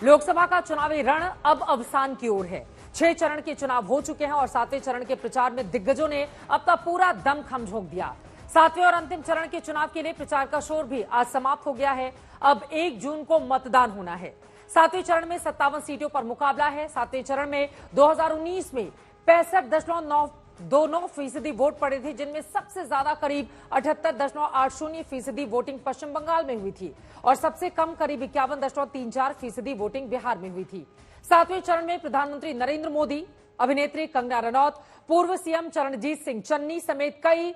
लोकसभा का चुनावी रण अब अवसान की ओर है। 6 चरण के चुनाव हो चुके हैं और 7वें चरण के प्रचार में दिग्गजों ने अपना पूरा दमखम झोंक दिया। 7वें और अंतिम चरण के चुनाव के लिए प्रचार का शोर भी आज समाप्त हो गया है। अब 1 जून को मतदान होना है। 7वें चरण में 57 सीटों पर मुकाबला है। 7वें चरण में 2019 में 65.29% वोट पड़े थे, जिनमें सबसे ज्यादा करीब 78.80% वोटिंग पश्चिम बंगाल में हुई थी और सबसे कम करीब 51.34% वोटिंग बिहार में हुई थी। 7वें चरण में प्रधानमंत्री नरेंद्र मोदी, अभिनेत्री कंगना रनौत, पूर्व सीएम चरणजीत सिंह चन्नी समेत कई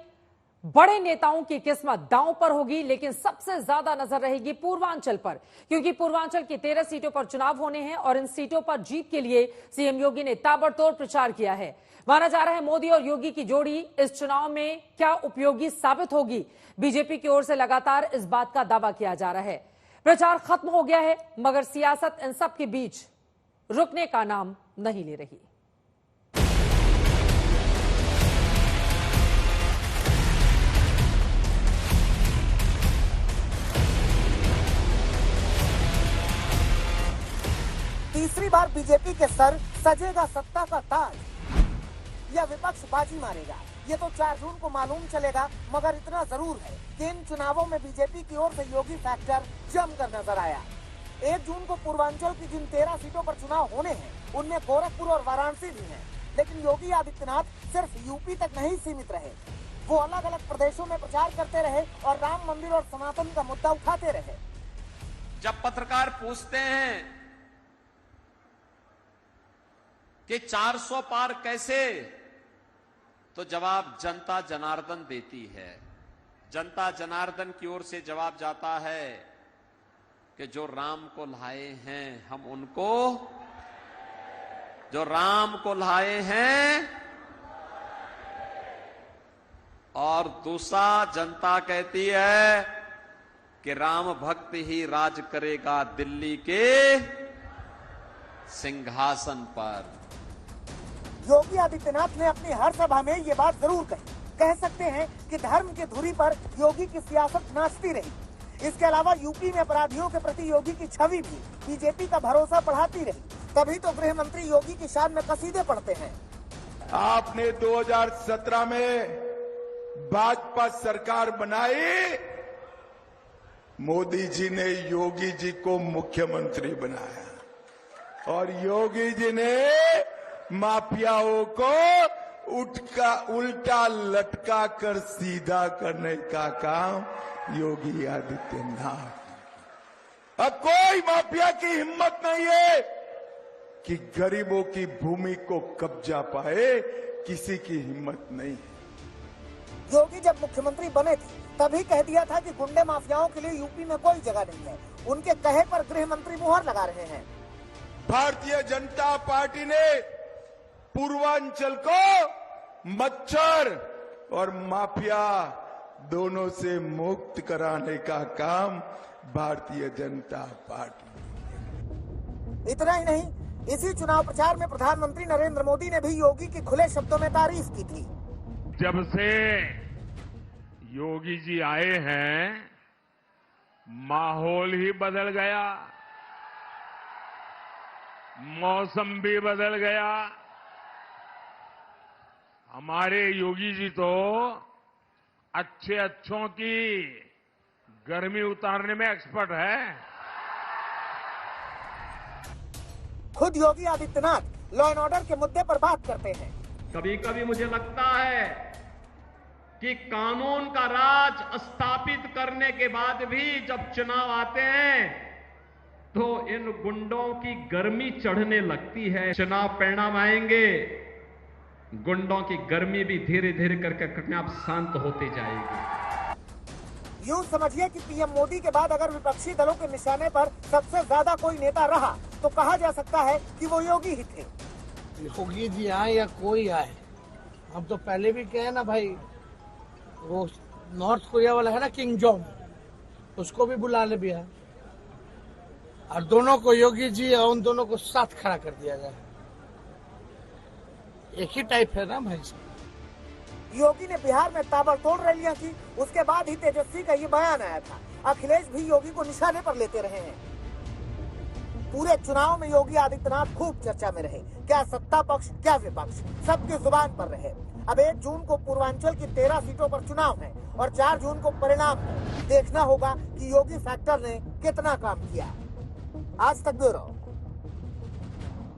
बड़े नेताओं की किस्मत दांव पर होगी, लेकिन सबसे ज्यादा नजर रहेगी पूर्वांचल पर, क्योंकि पूर्वांचल की 13 सीटों पर चुनाव होने हैं और इन सीटों पर जीत के लिए सीएम योगी ने ताबड़तोड़ प्रचार किया है। माना जा रहा है मोदी और योगी की जोड़ी इस चुनाव में क्या उपयोगी साबित होगी। बीजेपी की ओर से लगातार इस बात का दावा किया जा रहा है। प्रचार खत्म हो गया है, मगर सियासत इन सब के बीच रुकने का नाम नहीं ले रही। तीसरी बार बीजेपी के सर सजेगा सत्ता का ताज या विपक्ष बाजी मारेगा, ये तो 4 जून को मालूम चलेगा। मगर इतना जरूर है कि इन चुनावों में बीजेपी की ओर से योगी फैक्टर जमकर नजर आया। 1 जून को पूर्वांचल की जिन 13 सीटों पर चुनाव होने हैं, उनमें गोरखपुर और वाराणसी भी हैं। लेकिन योगी आदित्यनाथ सिर्फ यूपी तक नहीं सीमित रहे, वो अलग अलग प्रदेशों में प्रचार करते रहे और राम मंदिर और सनातन का मुद्दा उठाते रहे। जब पत्रकार पूछते हैं कि 400 पार कैसे, तो जवाब जनता जनार्दन देती है। जनता जनार्दन की ओर से जवाब जाता है कि जो राम को लाए हैं हम उनको, जो राम को लाए हैं, और दूसरा जनता कहती है कि राम भक्त ही राज करेगा दिल्ली के सिंहासन पर। योगी आदित्यनाथ ने अपनी हर सभा में ये बात जरूर कही। कह सकते हैं कि धर्म की धुरी पर योगी की सियासत नाचती रही। इसके अलावा यूपी में अपराधियों के प्रति योगी की छवि भी बीजेपी का भरोसा बढ़ाती रही। तभी तो गृह मंत्री योगी की शान में कसीदे पढ़ते हैं। आपने 2017 में भाजपा सरकार बनाई, मोदी जी ने योगी जी को मुख्यमंत्री बनाया और योगी जी ने माफियाओं को उल्टा लटका कर सीधा करने का काम योगी आदित्यनाथ। अब कोई माफिया की हिम्मत नहीं है कि गरीबों की भूमि को कब्जा पाए, किसी की हिम्मत नहीं है। योगी जब मुख्यमंत्री बने थे तभी कह दिया था कि गुंडे माफियाओं के लिए यूपी में कोई जगह नहीं है। उनके कहे पर गृह मंत्री मुहर लगा रहे हैं। भारतीय जनता पार्टी ने पूर्वांचल को मच्छर और माफिया दोनों से मुक्त कराने का काम भारतीय जनता पार्टी। इतना ही नहीं, इसी चुनाव प्रचार में प्रधानमंत्री नरेंद्र मोदी ने भी योगी की खुले शब्दों में तारीफ की थी। जब से योगी जी आए हैं, माहौल ही बदल गया, मौसम भी बदल गया। हमारे योगी जी तो अच्छों की गर्मी उतारने में एक्सपर्ट है। खुद Yogi Adityanath law and order के मुद्दे पर बात करते हैं। कभी कभी मुझे लगता है कि कानून का राज स्थापित करने के बाद भी जब चुनाव आते हैं तो इन गुंडों की गर्मी चढ़ने लगती है। चुनाव परिणाम आएंगे, गुंडों की गर्मी भी धीरे धीरे करके अपने आप शांत होती जाएगी। यूं समझिए कि पीएम मोदी के बाद अगर विपक्षी दलों के निशाने पर सबसे ज्यादा कोई नेता रहा तो कहा जा सकता है कि वो योगी ही थे। योगी जी आए या कोई आए, हम तो पहले भी कहे ना भाई, वो नॉर्थ कोरिया वाला है ना किंग जॉन्ग, उसको भी बुला ले बिहार और दोनों को, योगी जी और उन दोनों को साथ खड़ा कर दिया जाए। एक ही टाइप है ना भाई। योगी ने बिहार में ताबड़तोड़ रैलियां की, उसके बाद ही तेजस्वी का ये बयान आया था। अखिलेश भी योगी को निशाने पर लेते रहे हैं। पूरे चुनाव में योगी आदित्यनाथ खूब चर्चा में रहे। क्या सत्ता पक्ष क्या विपक्ष सबकी जुबान पर रहे। अब 1 जून को पूर्वांचल की 13 सीटों पर चुनाव है और 4 जून को परिणाम है। देखना होगा कि योगी फैक्टर ने कितना काम किया। आज तक ब्यूरो।